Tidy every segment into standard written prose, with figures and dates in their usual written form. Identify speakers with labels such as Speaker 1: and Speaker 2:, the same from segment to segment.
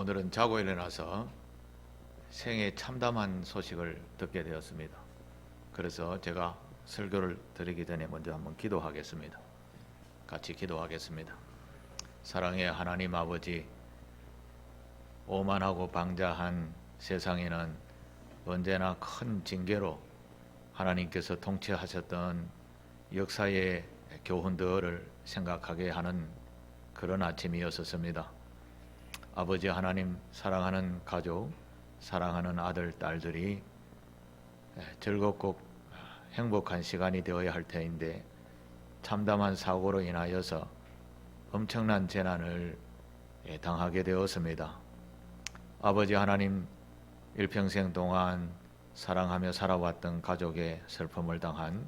Speaker 1: 오늘은 자고 일어나서 생애 참담한 소식을 듣게 되었습니다. 그래서 제가 설교를 드리기 전에 먼저 한번 기도하겠습니다. 같이 기도하겠습니다. 사랑의 하나님 아버지, 오만하고 방자한 세상에는 언제나 큰 징계로 하나님께서 통치하셨던 역사의 교훈들을 생각하게 하는 그런 아침이었습니다. 아버지 하나님, 사랑하는 가족, 사랑하는 아들, 딸들이 즐겁고 행복한 시간이 되어야 할 터인데 참담한 사고로 인하여서 엄청난 재난을 당하게 되었습니다. 아버지 하나님, 일평생 동안 사랑하며 살아왔던 가족의 슬픔을 당한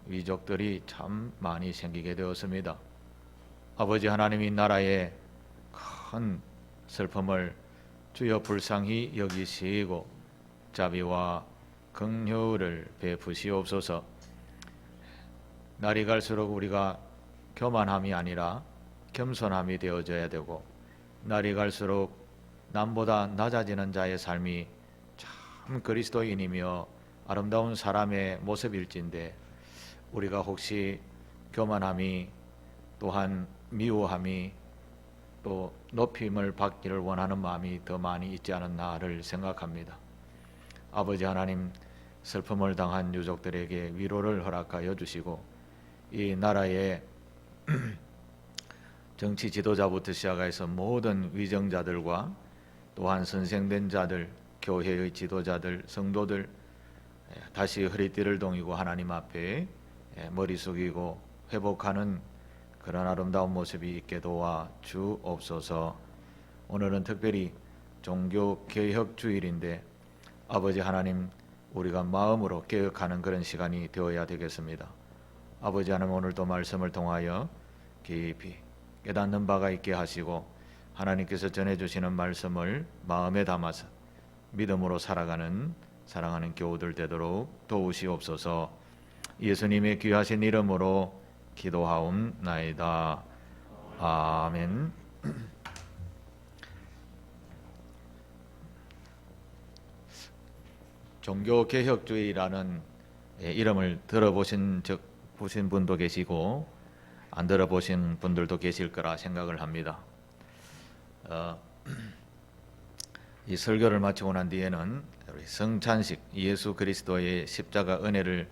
Speaker 1: 위족들이 참 많이 생기게 되었습니다. 아버지 하나님, 이 나라의 큰 슬픔을 주여 불쌍히 여기시고 자비와 긍휼을 베푸시옵소서. 날이 갈수록 우리가 교만함이 아니라 겸손함이 되어져야 되고, 날이 갈수록 남보다 낮아지는 자의 삶이 참 그리스도인이며 아름다운 사람의 모습일진데, 우리가 혹시 교만함이, 또한 미워함이, 또 높임을 받기를 원하는 마음이 더 많이 있지 않았나를 생각합니다. 아버지 하나님, 슬픔을 당한 유족들에게 위로를 허락하여 주시고, 이 나라의 정치 지도자부터 시작해서 모든 위정자들과 또한 선생된 자들, 교회의 지도자들, 성도들 다시 허리띠를 동이고 하나님 앞에 머리 숙이고 회복하는 그런 아름다운 모습이 있게 도와 주옵소서. 오늘은 특별히 종교개혁주일인데 아버지 하나님, 우리가 마음으로 개혁하는 그런 시간이 되어야 되겠습니다. 아버지 하나님, 오늘도 말씀을 통하여 깊이 깨닫는 바가 있게 하시고, 하나님께서 전해주시는 말씀을 마음에 담아서 믿음으로 살아가는 사랑하는 교우들 되도록 도우시옵소서. 예수님의 귀하신 이름으로 기도하옵나이다. 아멘. 종교개혁주의라는 이름을 들어보신 분도 계시고 안 들어보신 분들도 계실 거라 생각을 합니다. 이 설교를 마치고 난 뒤에는 우리 성찬식, 예수 그리스도의 십자가 은혜를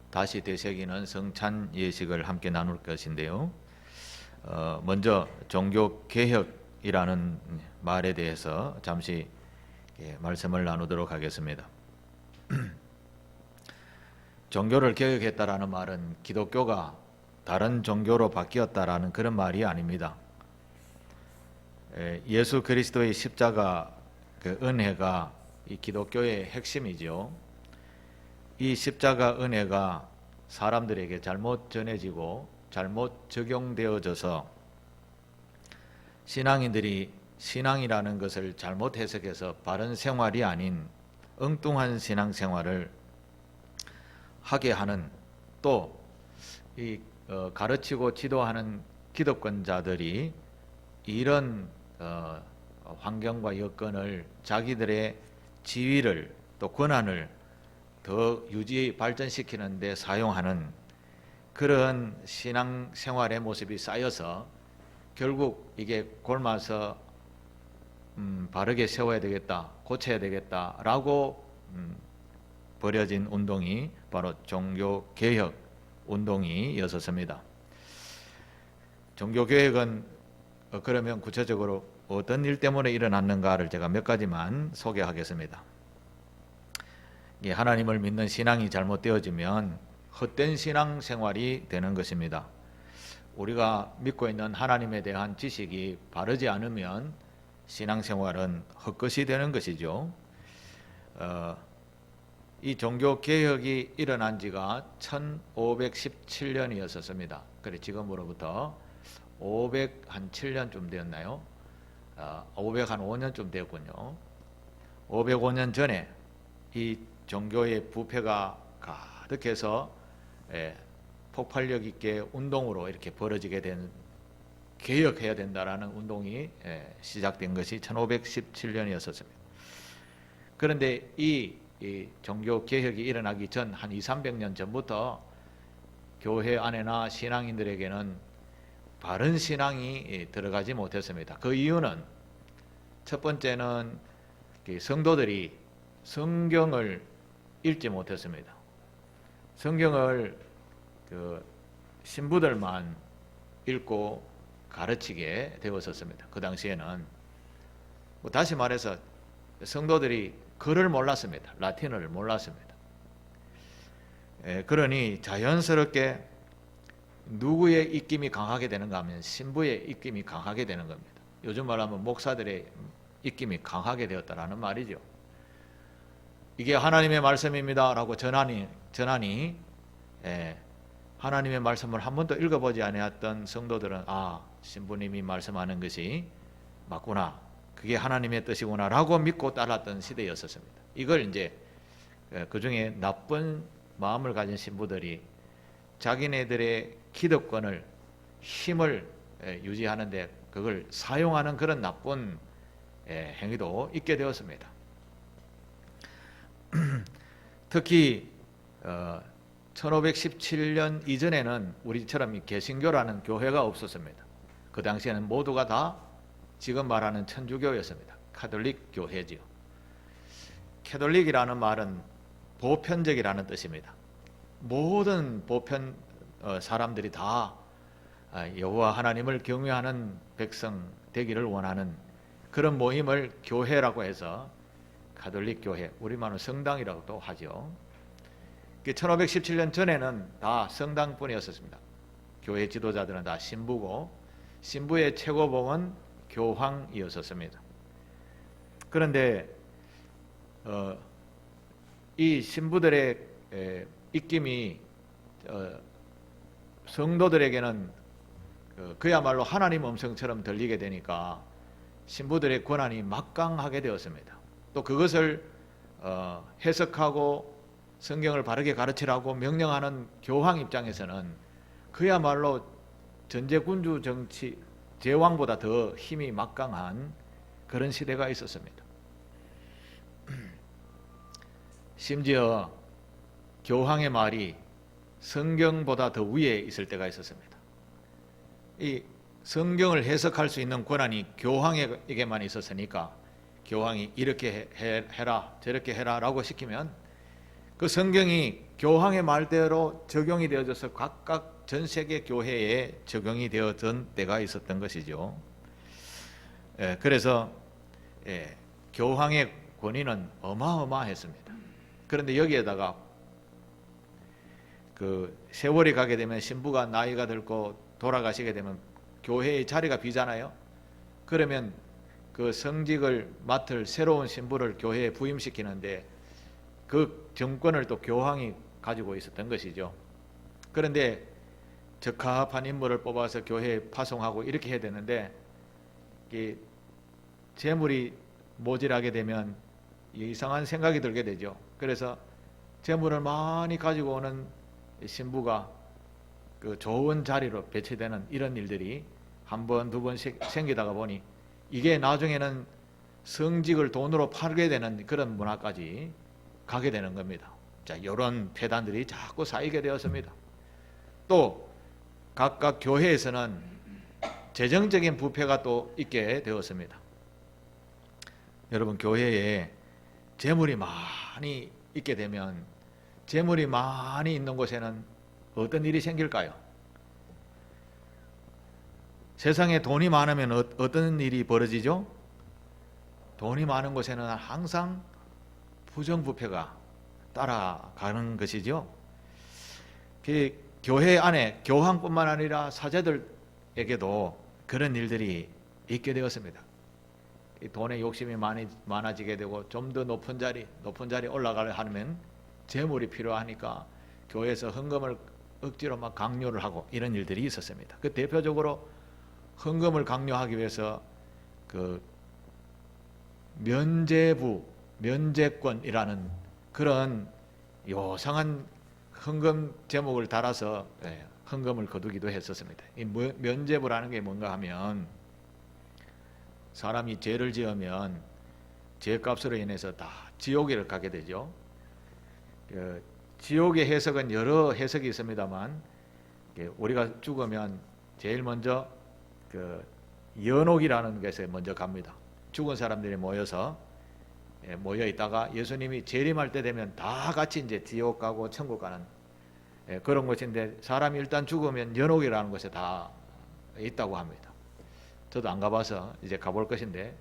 Speaker 1: 다시 되새기는 성찬 예식을 함께 나눌 것인데요. 먼저 종교개혁이라는 말에 대해서 잠시 말씀을 나누도록 하겠습니다. 종교를 개혁했다라는 말은 기독교가 다른 종교로 바뀌었다라는 그런 말이 아닙니다. 예수 그리스도의 십자가 그 은혜가 이 기독교의 핵심이죠. 이 십자가 은혜가 사람들에게 잘못 전해지고 잘못 적용되어져서 신앙인들이 신앙이라는 것을 잘못 해석해서 바른 생활이 아닌 엉뚱한 신앙생활을 하게 하는, 또 이 가르치고 지도하는 기득권자들이 이런 환경과 여건을 자기들의 지위를 또 권한을 더 유지 발전시키는 데 사용하는 그런 신앙생활의 모습이 쌓여서 결국 이게 골마서 바르게 세워야 되겠다, 고쳐야 되겠다라고 벌여진 운동이 바로 종교개혁 운동이었습니다. 종교개혁은 그러면 구체적으로 어떤 일 때문에 일어났는가를 제가 몇 가지만 소개하겠습니다. 하나님을 믿는 신앙이 잘못되어지면 헛된 신앙생활이 되는 것입니다. 우리가 믿고 있는 하나님에 대한 지식이 바르지 않으면 신앙생활은 헛것이 되는 것이죠. 이 종교개혁이 일어난 지가 1517년이었습니다. 그래 지금으로부터 507년쯤 되었나요? 505년쯤 되었군요. 505년 전에 이 종교의 부패가 가득해서 폭발력 있게 운동으로 이렇게 벌어지게 된 개혁해야 된다라는 운동이 시작된 것이 1517년이었습니다. 그런데 이 종교 개혁이 일어나기 전 한 200~300년 전부터 교회 안에나 신앙인들에게는 바른 신앙이 들어가지 못했습니다. 그 이유는 첫 번째는 성도들이 성경을 읽지 못했습니다. 성경을 신부들만 읽고 가르치게 되었었습니다. 그 당시에는 다시 말해서 성도들이 글을 몰랐습니다. 라틴어를 몰랐습니다. 그러니 자연스럽게 누구의 입김이 강하게 되는가 하면 신부의 입김이 강하게 되는 겁니다. 요즘 말하면 목사들의 입김이 강하게 되었다라는 말이죠. 이게 하나님의 말씀입니다 라고 전하니 하나님의 말씀을 한 번도 읽어보지 않았던 성도들은 신부님이 말씀하는 것이 맞구나, 그게 하나님의 뜻이구나 라고 믿고 따랐던 시대였었습니다. 이걸 이제 그 중에 나쁜 마음을 가진 신부들이 자기네들의 기득권을, 힘을 유지하는데 그걸 사용하는 그런 나쁜 행위도 있게 되었습니다. 특히 1517년 이전에는 우리처럼 개신교라는 교회가 없었습니다. 그 당시에는 모두가 다 지금 말하는 천주교였습니다. 카톨릭 교회지요. 캐톨릭이라는 말은 보편적이라는 뜻입니다. 모든 보편 사람들이 다 여호와 하나님을 경외하는 백성 되기를 원하는 그런 모임을 교회라고 해서 가톨릭 교회, 우리말로 성당이라고도 하죠. 1517년 전에는 다 성당뿐이었습니다. 교회 지도자들은 다 신부고 신부의 최고봉은 교황이었습니다. 그런데 이 신부들의 입김이 성도들에게는 그야말로 하나님 음성처럼 들리게 되니까 신부들의 권한이 막강하게 되었습니다. 또 그것을 해석하고 성경을 바르게 가르치라고 명령하는 교황 입장에서는 그야말로 전제군주 정치, 제왕보다 더 힘이 막강한 그런 시대가 있었습니다. 심지어 교황의 말이 성경보다 더 위에 있을 때가 있었습니다. 이 성경을 해석할 수 있는 권한이 교황에게만 있었으니까 교황이 이렇게 해라 저렇게 해라 라고 시키면 그 성경이 교황의 말대로 적용이 되어져서 각각 전 세계 교회에 적용이 되어진 때가 있었던 것이죠. 그래서 교황의 권위는 어마어마했습니다. 그런데 여기에다가 그 세월이 가게 되면 신부가 나이가 들고 돌아가시게 되면 교회의 자리가 비잖아요. 그러면 그 성직을 맡을 새로운 신부를 교회에 부임시키는데 그 정권을 또 교황이 가지고 있었던 것이죠. 그런데 적합한 인물을 뽑아서 교회에 파송하고 이렇게 해야 되는데 재물이 모자라게 되면 이상한 생각이 들게 되죠. 그래서 재물을 많이 가지고 오는 신부가 그 좋은 자리로 배치되는 이런 일들이 한 번, 두 번씩 생기다가 보니 이게 나중에는 성직을 돈으로 팔게 되는 그런 문화까지 가게 되는 겁니다. 자, 이런 폐단들이 자꾸 쌓이게 되었습니다. 또 각각 교회에서는 재정적인 부패가 또 있게 되었습니다. 여러분, 교회에 재물이 많이 있게 되면 재물이 많이 있는 곳에는 어떤 일이 생길까요? 세상에 돈이 많으면 어떤 일이 벌어지죠? 돈이 많은 곳에는 항상 부정부패가 따라가는 것이죠. 교회 안에 교황뿐만 아니라 사제들에게도 그런 일들이 있게 되었습니다. 돈에 욕심이 많아지게 되고 좀 더 높은 자리 올라가려 하면 재물이 필요하니까 교회에서 헌금을 억지로 막 강요를 하고 이런 일들이 있었습니다. 그 대표적으로 헌금을 강요하기 위해서 그 면제권이라는 그런 요상한 헌금 제목을 달아서 헌금을 거두기도 했었습니다. 이 면죄부라는 게 뭔가 하면 사람이 죄를 지으면 죄값으로 인해서 다 지옥에 가게 되죠. 지옥의 해석은 여러 해석이 있습니다만 우리가 죽으면 제일 먼저 연옥이라는 것에 먼저 갑니다. 죽은 사람들이 모여 있다가 예수님이 재림할 때 되면 다 같이 이제 지옥 가고 천국 가는 그런 곳인데, 사람이 일단 죽으면 연옥이라는 곳에 다 있다고 합니다. 저도 안 가봐서 이제 가볼 것인데,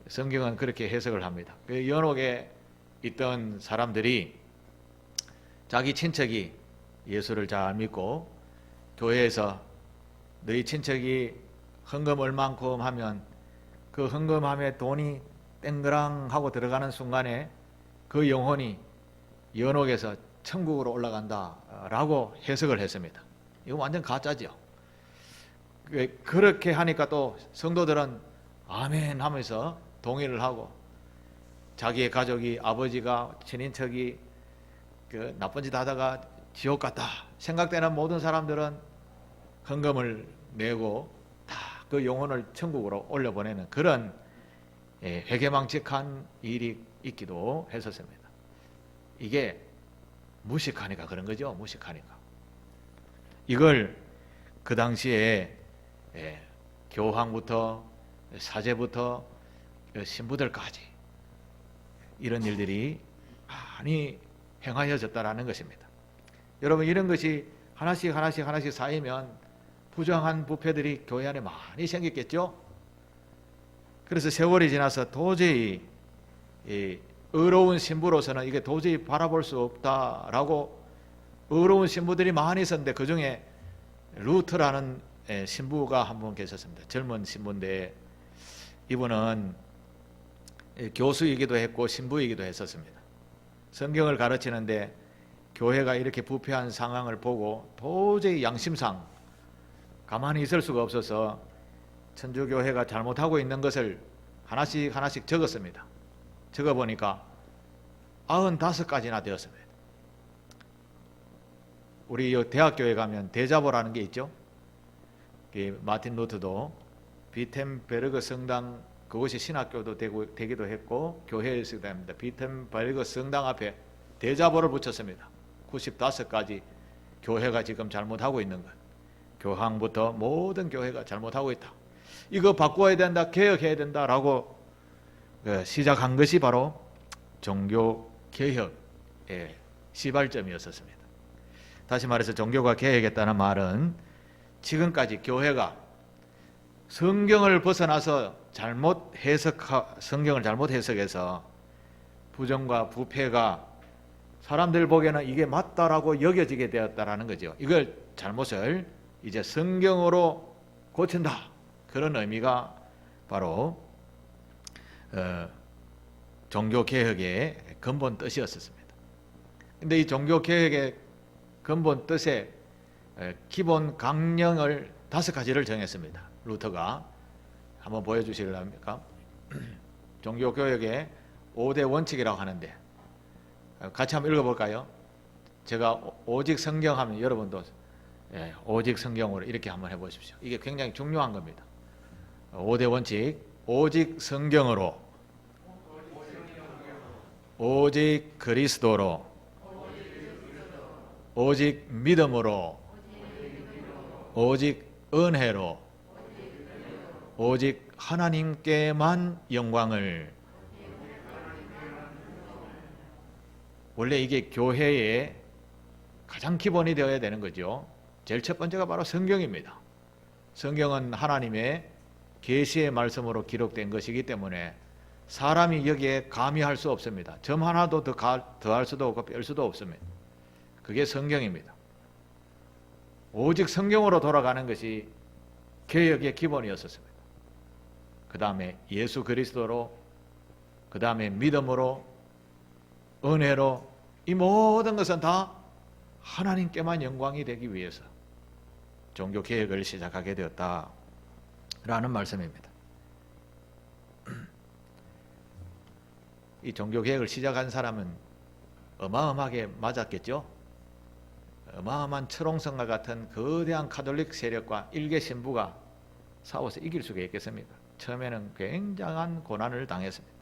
Speaker 1: 성경은 그렇게 해석을 합니다. 그 연옥에 있던 사람들이 자기 친척이 예수를 잘 믿고 교회에서 너희 친척이 헌금 얼만큼 하면 그 헌금함에 돈이 땡그랑 하고 들어가는 순간에 그 영혼이 연옥에서 천국으로 올라간다라고 해석을 했습니다. 이거 완전 가짜죠. 그렇게 하니까 또 성도들은 아멘 하면서 동의를 하고, 자기의 가족이, 아버지가, 친인척이 나쁜 짓 하다가 지옥 갔다 생각되는 모든 사람들은 헌금을 내고 다 그 영혼을 천국으로 올려보내는 그런 회개망측한 일이 있기도 했었습니다. 이게 무식하니까 그런 거죠. 무식하니까. 이걸 그 당시에 교황부터 사제부터 신부들까지 이런 일들이 많이 행하여졌다라는 것입니다. 여러분, 이런 것이 하나씩 쌓이면 부정한 부패들이 교회 안에 많이 생겼겠죠. 그래서 세월이 지나서 도저히 의로운 신부로서는 이게 도저히 바라볼 수 없다라고 의로운 신부들이 많이 있었는데, 그 중에 루트라는 신부가 한 분 계셨습니다. 젊은 신부인데 이분은 교수이기도 했고 신부이기도 했었습니다. 성경을 가르치는데 교회가 이렇게 부패한 상황을 보고 도저히 양심상 가만히 있을 수가 없어서 천주교회가 잘못하고 있는 것을 하나씩 적었습니다. 적어보니까 95가지나 되었습니다. 우리 대학교에 가면 대자보라는 게 있죠. 마틴 루터도 비텐베르그 성당, 그것이 신학교도 되기도 했고 교회에서도 됩니다. 비텐베르그 성당 앞에 대자보를 붙였습니다. 95가지 교회가 지금 잘못하고 있는 것, 교황부터 모든 교회가 잘못하고 있다, 이거 바꿔야 된다, 개혁해야 된다라고 시작한 것이 바로 종교개혁의 시발점이었습니다. 다시 말해서 종교가 개혁했다는 말은 지금까지 교회가 성경을 벗어나서 성경을 잘못 해석해서 부정과 부패가 사람들 보기에는 이게 맞다라고 여겨지게 되었다라는 거죠. 이걸 잘못을 이제 성경으로 고친다, 그런 의미가 바로 종교개혁의 근본 뜻이었습니다. 그런데 이 종교개혁의 근본 뜻의 기본 강령을 5가지를 정했습니다. 루터가 한번 보여주실랍니까? 종교개혁의 5대 원칙이라고 하는데 같이 한번 읽어볼까요? 제가 오직 성경 하면 여러분도 오직 성경으로 이렇게 한번 해보십시오. 이게 굉장히 중요한 겁니다. 5대 원칙, 오직 성경으로, 오직 그리스도로, 오직 믿음으로, 오직 은혜로, 오직 하나님께만 영광을. 원래 이게 교회의 가장 기본이 되어야 되는 거죠. 제일 첫 번째가 바로 성경입니다. 성경은 하나님의 계시의 말씀으로 기록된 것이기 때문에 사람이 여기에 가미할 수 없습니다. 점 하나도 더할 수도 없고 뺄 수도 없습니다. 그게 성경입니다. 오직 성경으로 돌아가는 것이 개혁의 기본이었습니다. 그 다음에 예수 그리스도로, 그 다음에 믿음으로, 은혜로, 이 모든 것은 다 하나님께만 영광이 되기 위해서 종교개혁을 시작하게 되었다라는 말씀입니다. 이 종교개혁을 시작한 사람은 어마어마하게 맞았겠죠. 어마어마한 철옹성과 같은 거대한 가톨릭 세력과 일개 신부가 싸워서 이길 수가 있겠습니까? 처음에는 굉장한 고난을 당했습니다.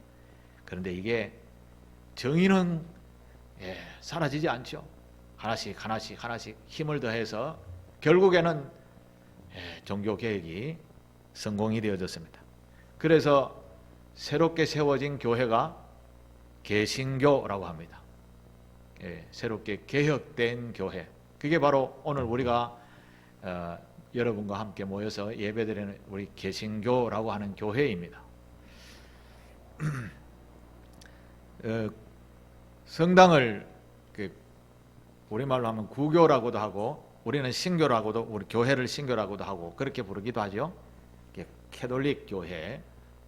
Speaker 1: 그런데 이게 정의는 사라지지 않죠. 하나씩 힘을 더해서 결국에는 종교개혁이 성공이 되어졌습니다. 그래서 새롭게 세워진 교회가 개신교라고 합니다. 새롭게 개혁된 교회. 그게 바로 오늘 우리가 여러분과 함께 모여서 예배드리는 우리 개신교라고 하는 교회입니다. 성당을 우리말로 하면 구교라고도 하고 우리는 신교라고도 우리 교회를 신교라고도 하고 그렇게 부르기도 하죠. 캐톨릭 교회,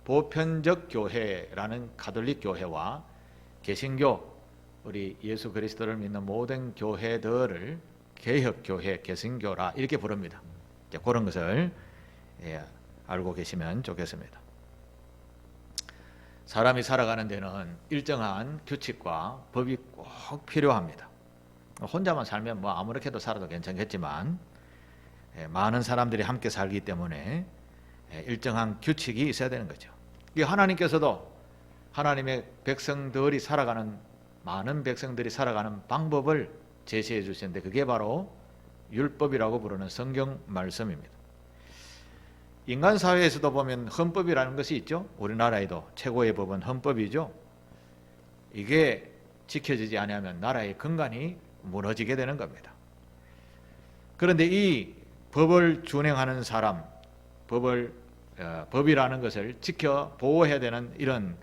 Speaker 1: 보편적 교회라는 가톨릭 교회와 개신교, 우리 예수 그리스도를 믿는 모든 교회들을 개혁교회, 개신교라 이렇게 부릅니다. 그런 것을 알고 계시면 좋겠습니다. 사람이 살아가는 데는 일정한 규칙과 법이 꼭 필요합니다. 혼자만 살면 뭐 아무렇게도 살아도 괜찮겠지만 많은 사람들이 함께 살기 때문에 일정한 규칙이 있어야 되는 거죠. 하나님께서도 하나님의 백성들이 살아가는 많은 백성들이 살아가는 방법을 제시해 주시는데 그게 바로 율법이라고 부르는 성경 말씀입니다. 인간 사회에서도 보면 헌법이라는 것이 있죠. 우리나라에도 최고의 법은 헌법이죠. 이게 지켜지지 않으면 나라의 근간이 무너지게 되는 겁니다. 그런데 이 법을 준행하는 사람, 법이라는 것을 지켜 보호해야 되는 이런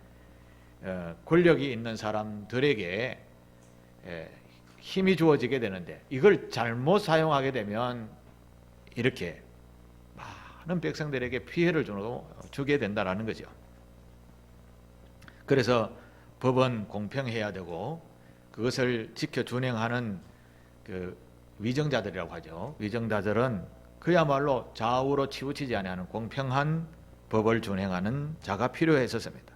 Speaker 1: 권력이 있는 사람들에게 힘이 주어지게 되는데 이걸 잘못 사용하게 되면 이렇게 많은 백성들에게 피해를 주게 된다는 거죠. 그래서 법은 공평해야 되고 그것을 지켜 준행하는 그 위정자들이라고 하죠. 위정자들은 그야말로 좌우로 치우치지 않는 공평한 법을 준행하는 자가 필요했었습니다.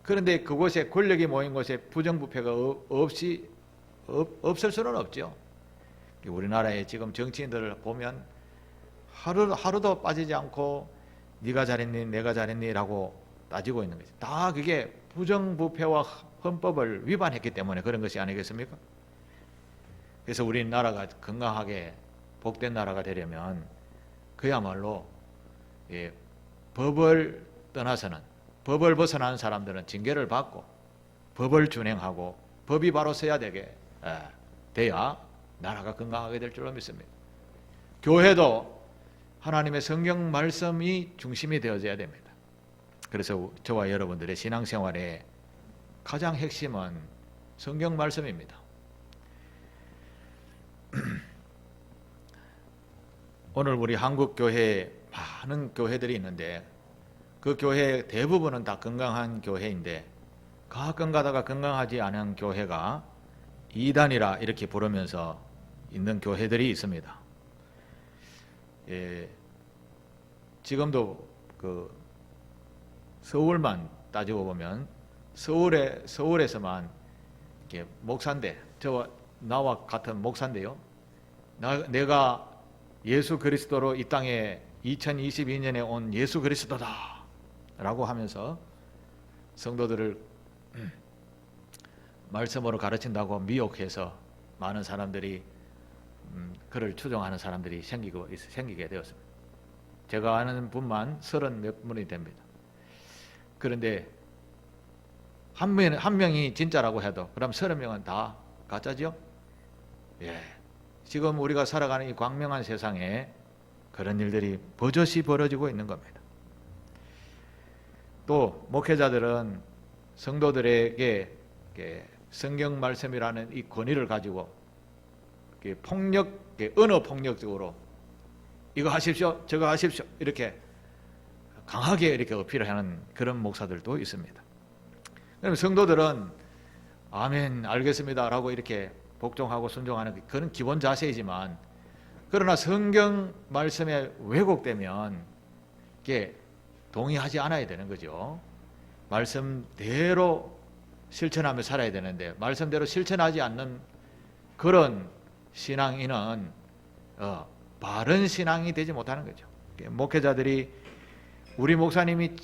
Speaker 1: 그런데 그곳에 권력이 모인 곳에 부정부패가 없을 수는 없죠. 우리나라의 지금 정치인들을 보면 하루도 빠지지 않고 네가 잘했니 내가 잘했니 라고 따지고 있는 거죠. 다 그게 부정부패와 헌법을 위반했기 때문에 그런 것이 아니겠습니까? 그래서 우리나라가 건강하게 복된 나라가 되려면 그야말로 법을 떠나서는 법을 벗어나는 사람들은 징계를 받고 법을 준행하고 법이 바로 서야 돼야 나라가 건강하게 될 줄로 믿습니다. 교회도 하나님의 성경 말씀이 중심이 되어져야 됩니다. 그래서 저와 여러분들의 신앙생활의 가장 핵심은 성경 말씀입니다. 오늘 우리 한국 교회에 많은 교회들이 있는데 그 교회 대부분은 다 건강한 교회인데 가끔 가다가 건강하지 않은 교회가 이단이라 이렇게 부르면서 있는 교회들이 있습니다. 지금도 그 서울만 따지고 보면 서울에서만 이렇게 목사인데 나와 같은 목사인데요. 내가 예수 그리스도로 이 땅에 2022년에 온 예수 그리스도다 라고 하면서 성도들을 말씀으로 가르친다고 미혹해서 많은 사람들이 그를 추종하는 사람들이 생기게 되었습니다. 제가 아는 분만 30몇 분이 됩니다. 그런데 한 명이 진짜라고 해도 그럼 30명은 다 가짜죠? 지금 우리가 살아가는 이 광명한 세상에 그런 일들이 버젓이 벌어지고 있는 겁니다. 또 목회자들은 성도들에게 성경 말씀이라는 이 권위를 가지고 언어 폭력적으로 이거 하십시오, 저거 하십시오 이렇게 강하게 이렇게 어필을 하는 그런 목사들도 있습니다. 그럼 성도들은 아멘 알겠습니다 라고 이렇게 복종하고 순종하는 그런 기본 자세이지만 그러나 성경 말씀에 왜곡되면 이게 동의하지 않아야 되는 거죠. 말씀대로 실천하며 살아야 되는데 말씀대로 실천하지 않는 그런 신앙인은 바른 신앙이 되지 못하는 거죠. 목회자들이 우리 목사님이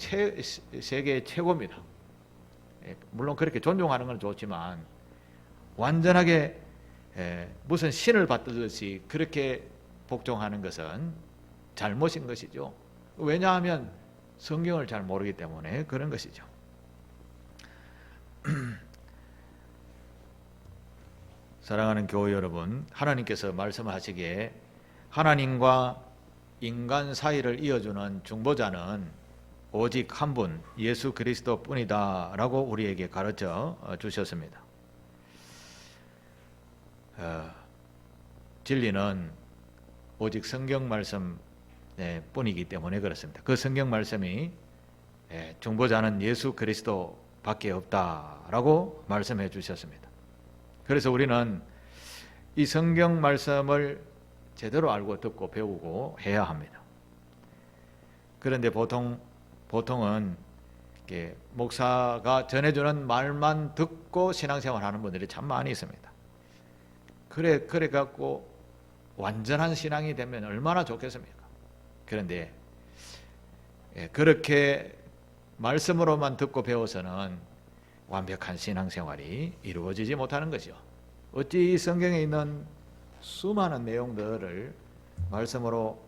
Speaker 1: 세계 최고입니다. 물론 그렇게 존중하는 건 좋지만 완전하게 무슨 신을 받듯이 그렇게 복종하는 것은 잘못인 것이죠. 왜냐하면 성경을 잘 모르기 때문에 그런 것이죠. 사랑하는 교회 여러분, 하나님께서 말씀하시기에 하나님과 인간 사이를 이어주는 중보자는 오직 한 분, 예수 그리스도 뿐이다 라고 우리에게 가르쳐 주셨습니다. 진리는 오직 성경 말씀 뿐이기 때문에 그렇습니다. 그 성경 말씀이 중보자는 예수 그리스도 밖에 없다라고 말씀해 주셨습니다. 그래서 우리는 이 성경 말씀을 제대로 알고 듣고 배우고 해야 합니다. 그런데 보통은 목사가 전해주는 말만 듣고 신앙생활 하는 분들이 참 많이 있습니다. 그래 갖고 완전한 신앙이 되면 얼마나 좋겠습니까? 그런데 그렇게 말씀으로만 듣고 배워서는 완벽한 신앙생활이 이루어지지 못하는 것이죠. 어찌 이 성경에 있는 수많은 내용들을 말씀으로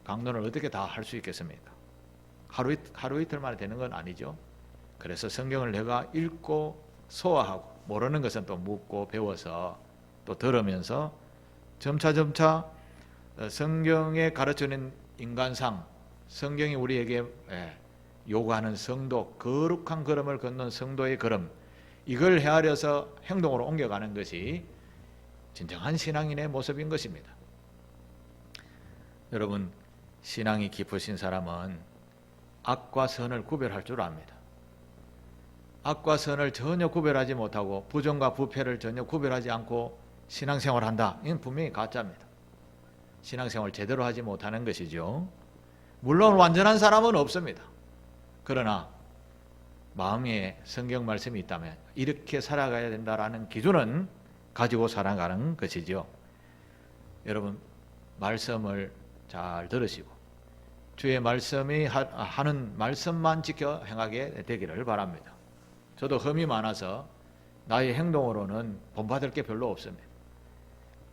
Speaker 1: 강론을 어떻게 다 할 수 있겠습니까? 하루 이틀 만에 되는 건 아니죠. 그래서 성경을 내가 읽고 소화하고 모르는 것은 또 묻고 배워서 또 들으면서 점차 성경에 가르치는 인간상, 성경이 우리에게 요구하는 성도, 거룩한 걸음을 걷는 성도의 걸음, 이걸 헤아려서 행동으로 옮겨가는 것이 진정한 신앙인의 모습인 것입니다. 여러분, 신앙이 깊으신 사람은 악과 선을 구별할 줄 압니다. 악과 선을 전혀 구별하지 못하고 부정과 부패를 전혀 구별하지 않고 신앙생활을 한다. 이건 분명히 가짜입니다. 신앙생활을 제대로 하지 못하는 것이죠. 물론 완전한 사람은 없습니다. 그러나 마음에 성경 말씀이 있다면 이렇게 살아가야 된다라는 기준은 가지고 살아가는 것이죠. 여러분, 말씀을 잘 들으시고 주의 말씀이 하는 말씀만 지켜 행하게 되기를 바랍니다. 저도 흠이 많아서 나의 행동으로는 본받을 게 별로 없습니다.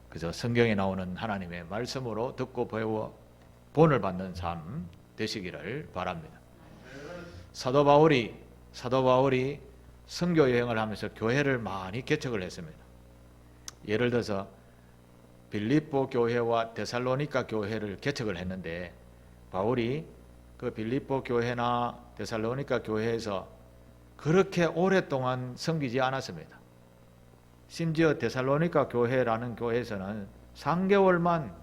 Speaker 1: 그저 성경에 나오는 하나님의 말씀으로 듣고 배워 본을 받는 삶 되시기를 바랍니다. 사도 바울이 선교 여행을 하면서 교회를 많이 개척을 했습니다. 예를 들어서 빌립보 교회와 데살로니가 교회를 개척을 했는데 바울이 그 빌립보 교회나 데살로니가 교회에서 그렇게 오랫동안 섬기지 않았습니다. 심지어 데살로니가 교회라는 교회에서는 3개월만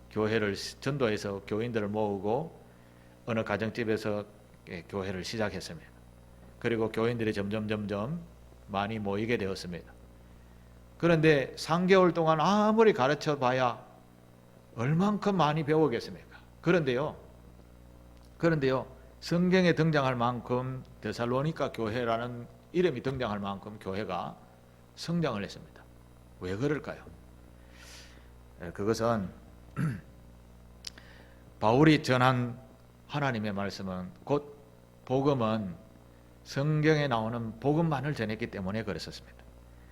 Speaker 1: 교회를 전도해서 교인들을 모으고 어느 가정집에서 교회를 시작했습니다. 그리고 교인들이 점점 많이 모이게 되었습니다. 그런데 3개월 동안 아무리 가르쳐 봐야 얼만큼 많이 배우겠습니까? 그런데요, 성경에 등장할 만큼 데살로니가 교회라는 이름이 등장할 만큼 교회가 성장을 했습니다. 왜 그럴까요? 그것은 바울이 전한 하나님의 말씀은 곧 복음은 성경에 나오는 복음만을 전했기 때문에 그랬었습니다.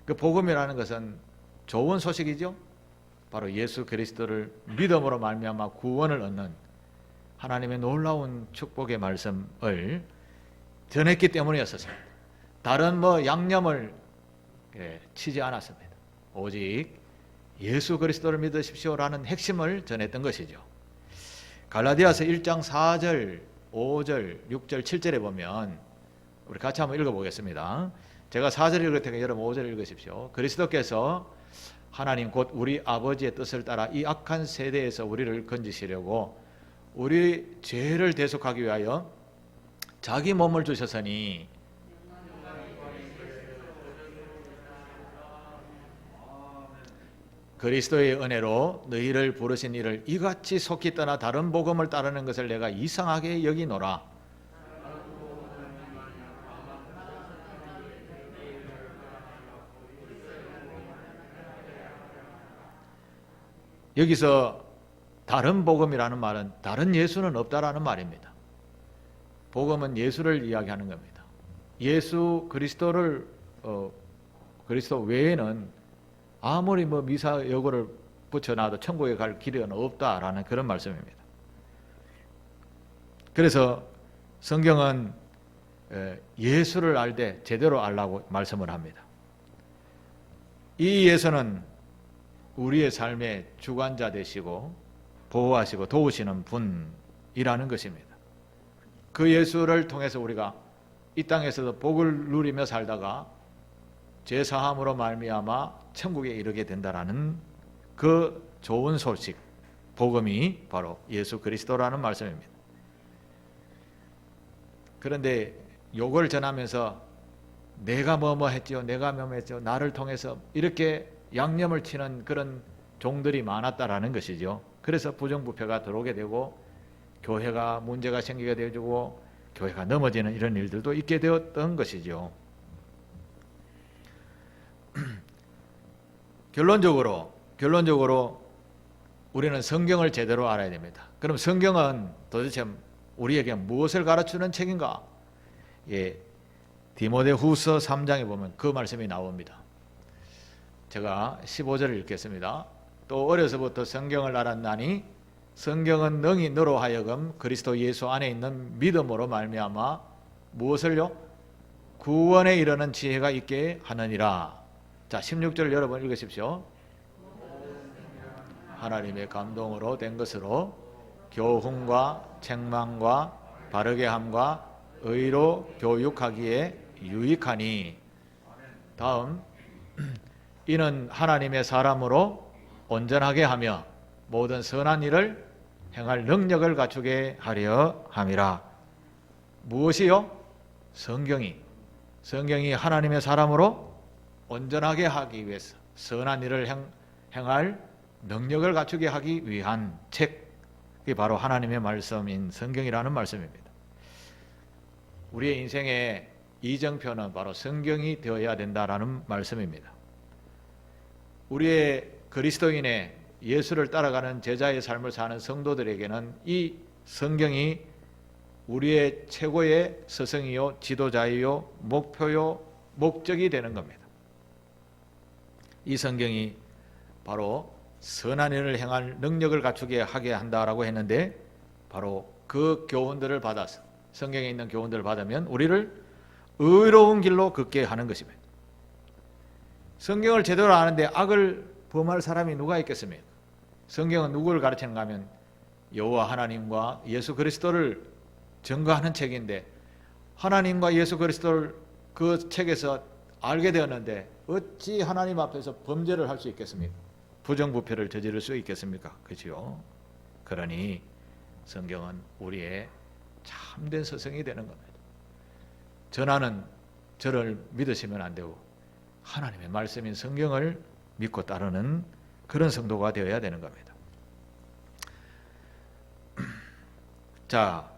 Speaker 1: 그 복음이라는 것은 좋은 소식이죠. 바로 예수 그리스도를 믿음으로 말미암아 구원을 얻는 하나님의 놀라운 축복의 말씀을 전했기 때문이었습니다. 다른 양념을 치지 않았습니다. 오직 예수 그리스도를 믿으십시오라는 핵심을 전했던 것이죠. 갈라디아서 1장 4절, 5절, 6절, 7절에 보면 우리 같이 한번 읽어보겠습니다. 제가 4절 읽을 테니까 여러분 5절 읽으십시오. 그리스도께서 하나님 곧 우리 아버지의 뜻을 따라 이 악한 세대에서 우리를 건지시려고 우리 죄를 대속하기 위하여 자기 몸을 주셨으니 그리스도의 은혜로 너희를 부르신 이를 이같이 속히 떠나 다른 복음을 따르는 것을 내가 이상하게 여기노라. 여기서 다른 복음이라는 말은 다른 예수는 없다라는 말입니다. 복음은 예수를 이야기하는 겁니다. 예수 그리스도를 그리스도 외에는 아무리 미사 여구를 붙여놔도 천국에 갈 길은 없다라는 그런 말씀입니다. 그래서 성경은 예수를 알되 제대로 알라고 말씀을 합니다. 이 예수는 우리의 삶의 주관자 되시고 보호하시고 도우시는 분이라는 것입니다. 그 예수를 통해서 우리가 이 땅에서도 복을 누리며 살다가 죄 사함으로 말미암아 천국에 이르게 된다라는 그 좋은 소식, 복음이 바로 예수 그리스도라는 말씀입니다. 그런데 요걸 전하면서 내가 뭐뭐 했지요, 내가 뭐뭐 했지요, 나를 통해서 이렇게 양념을 치는 그런 종들이 많았다라는 것이죠. 그래서 부정부패가 들어오게 되고 교회가 문제가 생기게 되고 교회가 넘어지는 이런 일들도 있게 되었던 것이죠. 결론적으로 우리는 성경을 제대로 알아야 됩니다. 그럼 성경은 도대체 우리에게 무엇을 가르치는 책인가? 디모데후서 3장에 보면 그 말씀이 나옵니다. 제가 15절을 읽겠습니다. 또 어려서부터 성경을 알았나니 성경은 능히 너로 하여금 그리스도 예수 안에 있는 믿음으로 말미암아 무엇을요? 구원에 이르는 지혜가 있게 하느니라. 자, 16절 여러분 읽으십시오. 하나님의 감동으로 된 것으로 교훈과 책망과 바르게 함과 의로 교육하기에 유익하니. 다음, 이는 하나님의 사람으로 온전하게 하며 모든 선한 일을 행할 능력을 갖추게 하려 함이라. 무엇이요? 성경이 하나님의 사람으로 온전하게 하기 위해서 선한 일을 행할 능력을 갖추게 하기 위한 책이 바로 하나님의 말씀인 성경이라는 말씀입니다. 우리의 인생의 이정표는 바로 성경이 되어야 된다라는 말씀입니다. 우리의 그리스도인의 예수를 따라가는 제자의 삶을 사는 성도들에게는 이 성경이 우리의 최고의 스승이요, 지도자이요, 목표요, 목적이 되는 겁니다. 이 성경이 바로 선한 일을 행할 능력을 갖추게 하게 한다라고 했는데 바로 그 교훈들을 받아서 성경에 있는 교훈들을 받으면 우리를 의로운 길로 걷게 하는 것입니다. 성경을 제대로 아는데 악을 범할 사람이 누가 있겠습니까? 성경은 누구를 가르치는가 하면 여호와 하나님과 예수 그리스도를 증거하는 책인데 하나님과 예수 그리스도를 그 책에서 알게 되었는데 어찌 하나님 앞에서 범죄를 할 수 있겠습니까? 부정부패를 저지를 수 있겠습니까? 그렇죠? 그러니 성경은 우리의 참된 스승이 되는 겁니다. 전하는 저를 믿으시면 안 되고 하나님의 말씀인 성경을 믿고 따르는 그런 성도가 되어야 되는 겁니다. 자,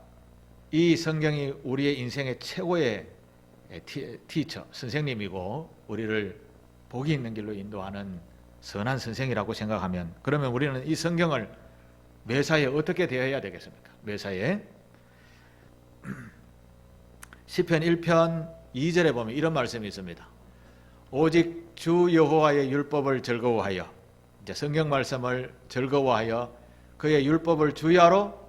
Speaker 1: 이 성경이 우리의 인생의 최고의 티처, 선생님이고 우리를 복이 있는 길로 인도하는 선한 선생이라고 생각하면 그러면 우리는 이 성경을 매사에 어떻게 대해야 되겠습니까? 매사에 시편 1편 2절에 보면 이런 말씀이 있습니다. 오직 주 여호와의 율법을 즐거워하여, 이제 성경 말씀을 즐거워하여 그의 율법을 주야로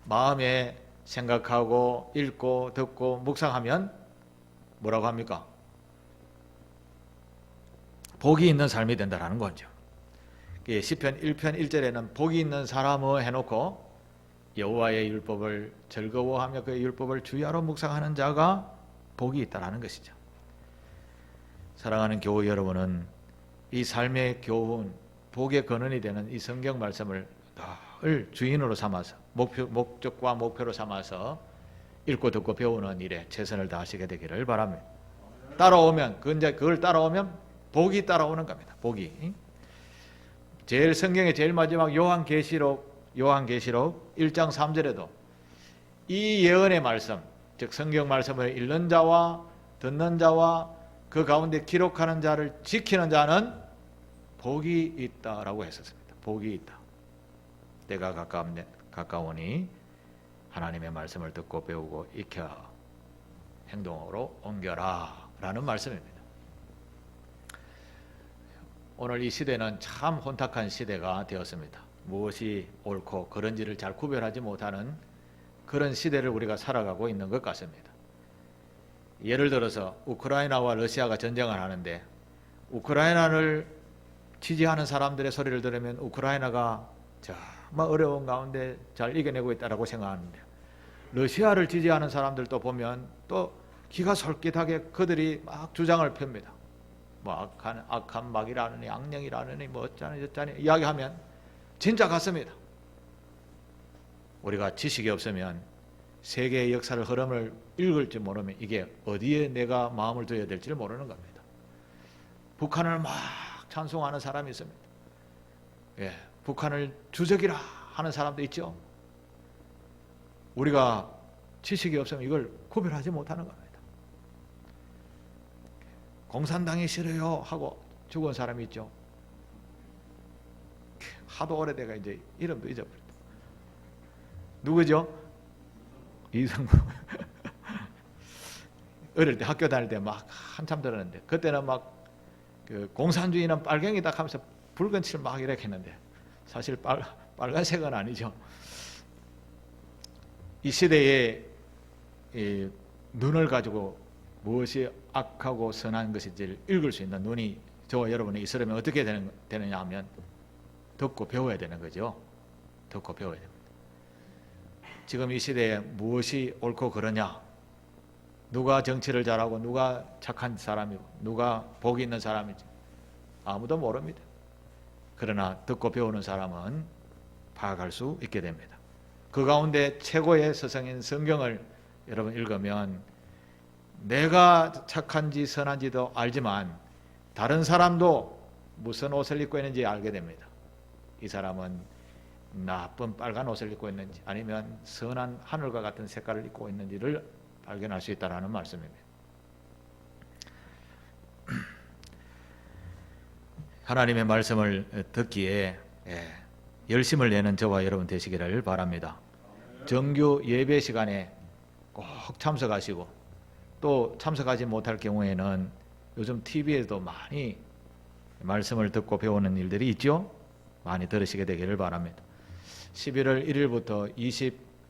Speaker 1: 마음에 생각하고 읽고 듣고 묵상하면 뭐라고 합니까? 복이 있는 삶이 된다는 거죠. 시편 1편 1절에는 복이 있는 사람을 해놓고 여호와의 율법을 즐거워하며 그의 율법을 주야로 묵상하는 자가 복이 있다는 것이죠. 사랑하는 교우 여러분은 이 삶의 교훈, 복의 근원이 되는 이 성경 말씀을 늘 주인으로 삼아서 목적과 목표로 삼아서 읽고 듣고 배우는 일에 최선을 다하시게 되기를 바랍니다. 따라오면 그걸 따라오면 복이 따라오는 겁니다. 복이. 제일 성경의 제일 마지막 요한계시록 1장 3절에도 이 예언의 말씀, 즉 성경 말씀을 읽는 자와 듣는 자와 그 가운데 기록하는 자를 지키는 자는 복이 있다라고 했었습니다. 복이 있다. 때가 가까우니 하나님의 말씀을 듣고 배우고 익혀 행동으로 옮겨라 라는 말씀입니다. 오늘 이 시대는 참 혼탁한 시대가 되었습니다. 무엇이 옳고 그른지를 잘 구별하지 못하는 그런 시대를 우리가 살아가고 있는 것 같습니다. 예를 들어서 우크라이나와 러시아가 전쟁을 하는데 우크라이나를 지지하는 사람들의 소리를 들으면 우크라이나가 정말 어려운 가운데 잘 이겨내고 있다고 생각하는데, 러시아를 지지하는 사람들도 보면 또 기가 솔깃하게 그들이 막 주장을 펴니다. 뭐 악한 막이라느니 악령이라느니 뭐 어쩌니 저쩌니 이야기하면 진짜 같습니다. 우리가 지식이 없으면 세계의 역사를 흐름을 읽을 줄 모르면 이게 어디에 내가 마음을 둬야 될지를 모르는 겁니다. 북한을 막 찬송하는 사람이 있습니다. 예, 북한을 주적이라 하는 사람도 있죠. 우리가 지식이 없으면 이걸 구별하지 못하는 겁니다. 공산당이 싫어요 하고 죽은 사람이 있죠. 하도 오래돼가 이제 이름도 잊어버렸다. 누구죠? 이승구. 어릴 때 학교 다닐 때 막 한참 들었는데, 그때는 막 그 공산주의는 빨갱이다 하면서 붉은 칠 막 이렇게 했는데 사실 빨간색은 아니죠. 이 시대에 이 눈을 가지고 무엇이 악하고 선한 것인지를 읽을 수 있는 눈이 저와 여러분이 있으려면 어떻게 되느냐 하면 듣고 배워야 되는 거죠. 듣고 배워야 됩니다. 지금 이 시대에 무엇이 옳고 그러냐, 누가 정치를 잘하고 누가 착한 사람이고 누가 복이 있는 사람인지 아무도 모릅니다. 그러나 듣고 배우는 사람은 파악할 수 있게 됩니다. 그 가운데 최고의 서성인 성경을 여러분 읽으면 내가 착한지 선한지도 알지만 다른 사람도 무슨 옷을 입고 있는지 알게 됩니다. 이 사람은 나쁜 빨간 옷을 입고 있는지 아니면 선한 하늘과 같은 색깔을 입고 있는지를 발견할 수 있다는 말씀입니다. 하나님의 말씀을 듣기에 열심을 내는 저와 여러분 되시기를 바랍니다. 정규 예배 시간에 꼭 참석하시고, 또 참석하지 못할 경우에는 요즘 TV에도 많이 말씀을 듣고 배우는 일들이 있죠. 많이 들으시게 되기를 바랍니다. 11월 1일부터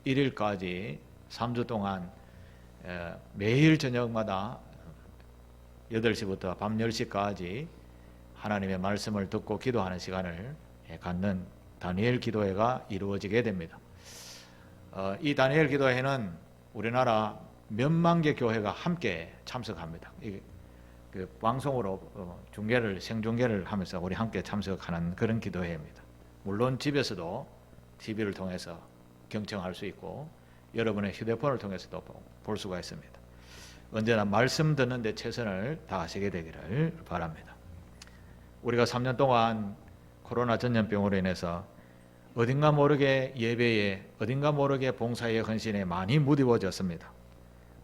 Speaker 1: 21일까지 3주 동안 매일 저녁마다 8시부터 밤 10시까지 하나님의 말씀을 듣고 기도하는 시간을 갖는 다니엘 기도회가 이루어지게 됩니다. 이 다니엘 기도회는 우리나라 몇만 개 교회가 함께 참석합니다. 그 방송으로 생중계를 하면서 우리 함께 참석하는 그런 기도회입니다. 물론 집에서도 TV를 통해서 경청할 수 있고 여러분의 휴대폰을 통해서도 볼 수가 있습니다. 언제나 말씀 듣는 데 최선을 다하시게 되기를 바랍니다. 우리가 3년 동안 코로나 전염병으로 인해서 어딘가 모르게 예배에, 어딘가 모르게 봉사에, 헌신에 많이 무디워졌습니다.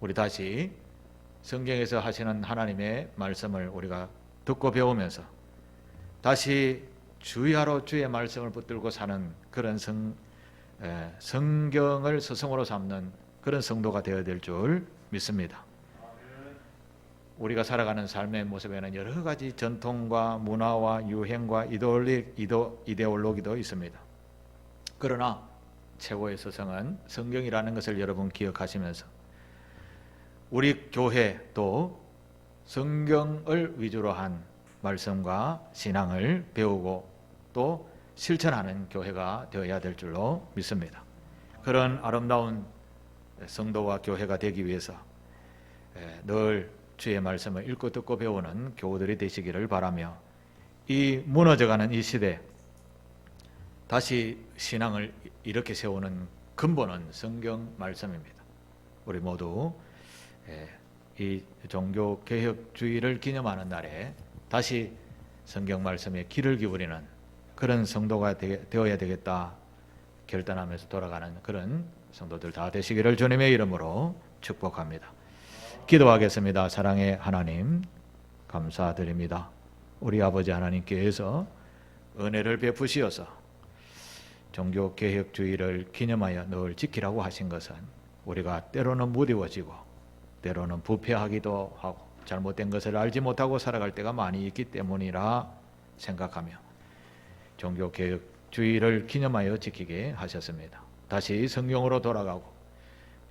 Speaker 1: 우리 다시 성경에서 하시는 하나님의 말씀을 우리가 듣고 배우면서 다시 주의하러 주의 말씀을 붙들고 사는 그런 성경을 스승으로 삼는 그런 성도가 되어야 될 줄 믿습니다. 우리가 살아가는 삶의 모습에는 여러 가지 전통과 문화와 유행과 이데올로기도 있습니다. 그러나 최고의 스승은 성경이라는 것을 여러분 기억하시면서 우리 교회 또 성경을 위주로 한 말씀과 신앙을 배우고 또 실천하는 교회가 되어야 될 줄로 믿습니다. 그런 아름다운 성도와 교회가 되기 위해서 늘 주의 말씀을 읽고 듣고 배우는 교우들이 되시기를 바라며, 이 무너져가는 이 시대 다시 신앙을 이렇게 세우는 근본은 성경 말씀입니다. 우리 모두 이 종교개혁주의를 기념하는 날에 다시 성경 말씀에 귀를 기울이는 그런 성도가 되어야 되겠다 결단하면서 돌아가는 그런 성도들 다 되시기를 주님의 이름으로 축복합니다. 기도하겠습니다. 사랑의 하나님, 감사드립니다. 우리 아버지 하나님께서 은혜를 베푸시어서 종교개혁주의를 기념하여 늘 지키라고 하신 것은 우리가 때로는 무디워지고 때로는 부패하기도 하고 잘못된 것을 알지 못하고 살아갈 때가 많이 있기 때문이라 생각하며 종교개혁주의를 기념하여 지키게 하셨습니다. 다시 성경으로 돌아가고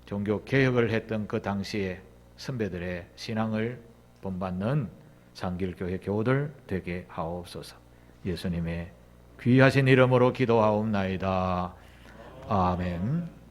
Speaker 1: 종교개혁을 했던 그 당시에 선배들의 신앙을 본받는 상길교회 교우들 되게 하옵소서. 예수님의 귀하신 이름으로 기도하옵나이다. 아멘.